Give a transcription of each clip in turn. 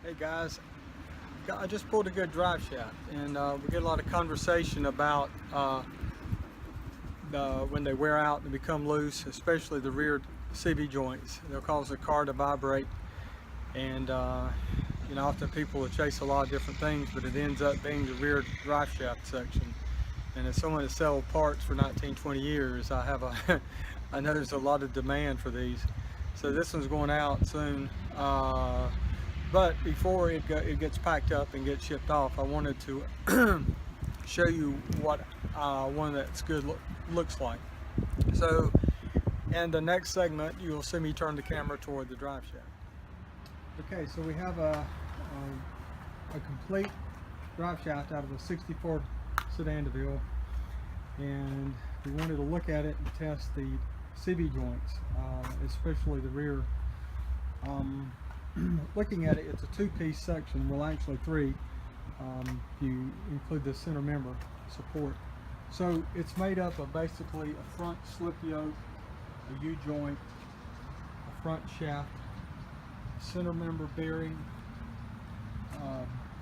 Hey guys, I just pulled a good drive shaft, and we get a lot of conversation about when they wear out and become loose, especially the rear CV joints. They'll cause the car to vibrate, and often people will chase a lot of different things, but it ends up being the rear drive shaft section. And as someone that sells parts for 19-20 years, I know there's a lot of demand for these. So this one's going out soon. But before it gets packed up and gets shipped off, I wanted to show you what one that's good looks like. So in the next segment, you'll see me turn the camera toward the drive shaft. Okay, so we have a complete drive shaft out of a 64 sedan DeVille, and we wanted to look at it and test the CV joints, especially the rear. Looking at it, it's a two-piece section, well actually three, if you include the center member support. So it's made up of basically a front slip yoke, a U-joint, a front shaft, center member bearing,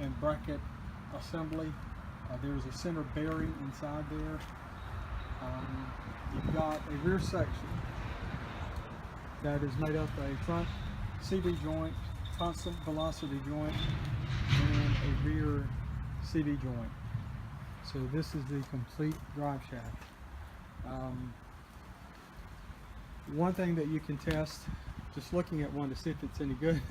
and bracket assembly. There's a center bearing inside there. You've got a rear section that is made up of a front CV joint, constant velocity joint, and a rear CV joint. So this is the complete drive shaft. One thing that you can test, just looking at one to see if it's any good,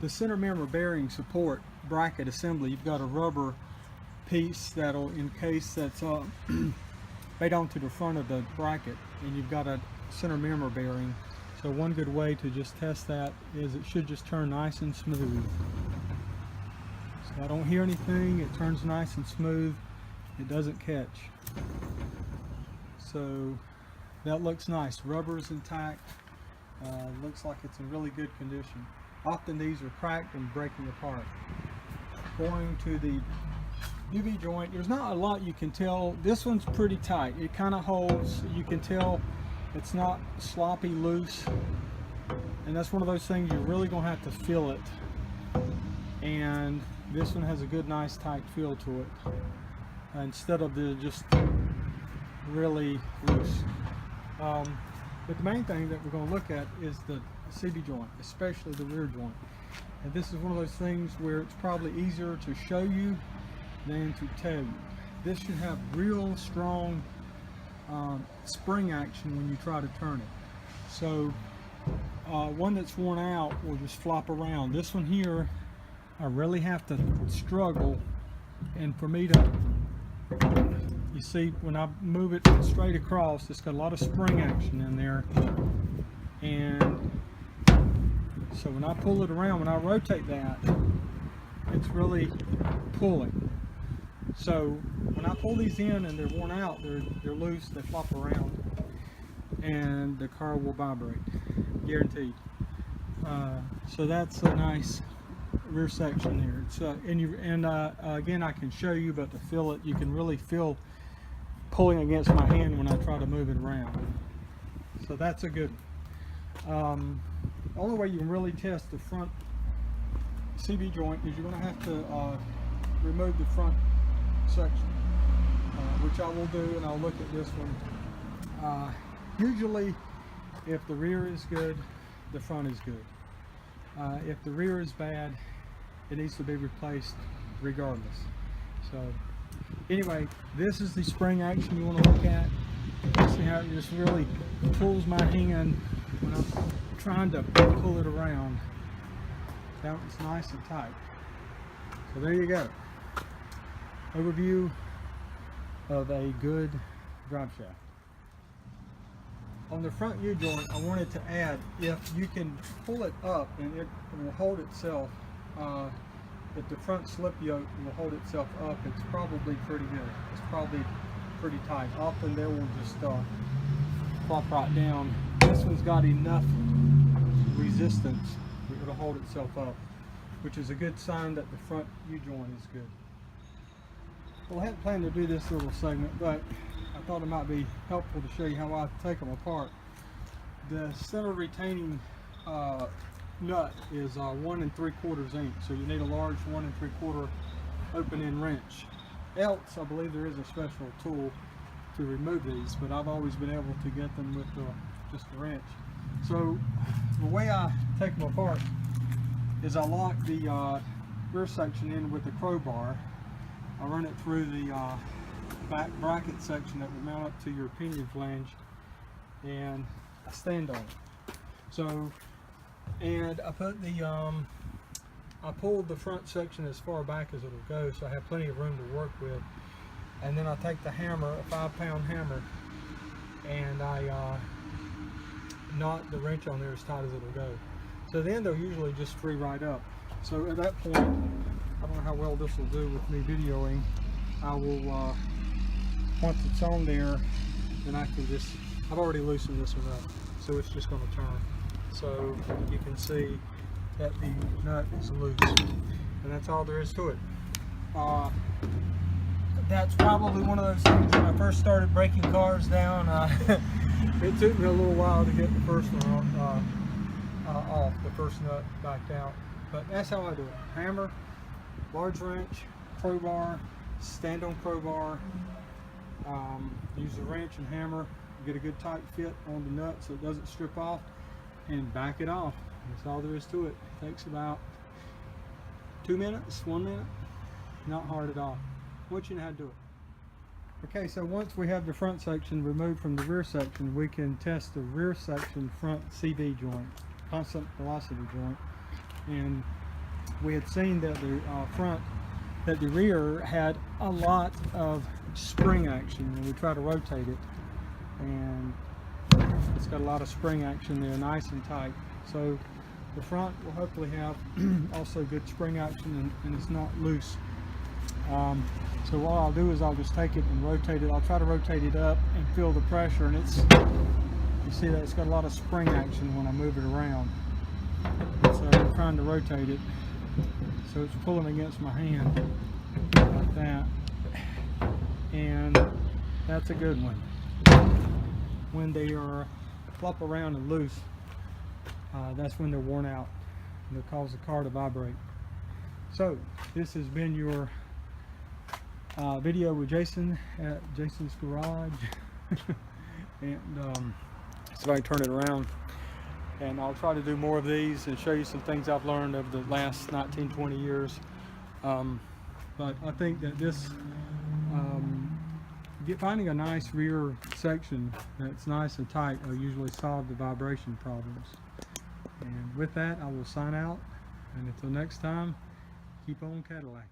the center member bearing support bracket assembly, you've got a rubber piece that'll encase that's made onto the front of the bracket, and you've got a center member bearing. So one good way to just test that is it should just turn nice and smooth. So I don't hear anything, it turns nice and smooth, it doesn't catch. So that looks nice, rubber's intact, looks like it's in really good condition. Often these are cracked and breaking apart. Going to the UV joint, there's not a lot you can tell. This one's pretty tight, it kind of holds, you can tell it's not sloppy loose, and that's one of those things you're really gonna have to feel it. And this one has a good nice tight feel to it instead of the just really loose. But the main thing that we're going to look at is the CV joint, especially the rear joint. And this is one of those things where it's probably easier to show you than to tell you. This should have real strong spring action when you try to turn it. So one that's worn out will just flop around. This one here, I really have to struggle, and for me to, you see when I move it straight across, it's got a lot of spring action in there, and so when I pull it around, when I rotate that, it's really pulling. So when I pull these in and they're worn out, they're loose, they flop around, and the car will vibrate, guaranteed. So that's a nice rear section there. It's again, I can show you, but to feel it, you can really feel pulling against my hand when I try to move it around. So that's a good one. The only way you can really test the front CV joint is you're going to have to remove the front section, which I will do, and I'll look at this one. Usually if the rear is good, the front is good. If the rear is bad, it needs to be replaced regardless. So anyway, this is the spring action you want to look at. See how it just really pulls my hand when I'm trying to pull it around. That was nice and tight. So there you go. Overview of a good drive shaft. On the front U-joint, I wanted to add, if you can pull it up and it will hold itself, if the front slip yoke will hold itself up, it's probably pretty good. It's probably pretty tight. Often they will just flop right down. This one's got enough resistance for it to hold itself up, which is a good sign that the front U-joint is good. Well, I hadn't planned to do this little segment, but I thought it might be helpful to show you how I take them apart. The center retaining nut is 1 3/4 inch, so you need a large 1 3/4 open-end wrench. Else, I believe there is a special tool to remove these, but I've always been able to get them with just a wrench. So the way I take them apart is I lock the rear section in with a crowbar. I run it through the back bracket section that will mount up to your pinion flange, and I stand on it. So, and I put the I pulled the front section as far back as it'll go, so I have plenty of room to work with. And then I take the hammer, a 5-pound hammer, and I knot the wrench on there as tight as it'll go. So then they'll usually just free right up. So at that point, I don't know how well this will do with me videoing. I will, once it's on there, then I can just, I've already loosened this one up, so it's just going to turn. So you can see that the nut is loose, and that's all there is to it. That's probably one of those things when I first started breaking cars down. It took me a little while to get the first one off, the first nut backed out. But that's how I do it. Hammer, large wrench, crowbar, stand on crowbar, use the wrench and hammer, get a good tight fit on the nut so it doesn't strip off, and back it off. That's all there is to it. It takes about 2 minutes, 1 minute, not hard at all. I want you to know how to do it. Okay, so once we have the front section removed from the rear section, we can test the rear section front CV joint, constant velocity joint. And we had seen that the rear had a lot of spring action, and we try to rotate it, and it's got a lot of spring action there, nice and tight. So the front will hopefully have also good spring action, and it's not loose. So what I'll do is I'll just take it and rotate it. I'll try to rotate it up and feel the pressure, and you see that it's got a lot of spring action when I move it around. So I'm trying to rotate it so it's pulling against my hand like that, and that's a good one. When they are flop around and loose, that's when they're worn out and they'll cause the car to vibrate. So this has been your video with Jason at Jason's Garage. And see if I can turn it around, and I'll try to do more of these and show you some things I've learned over the last 19-20 years. But I think that this finding a nice rear section that's nice and tight will usually solve the vibration problems. And with that, I will sign out, and until next time, keep on Cadillac.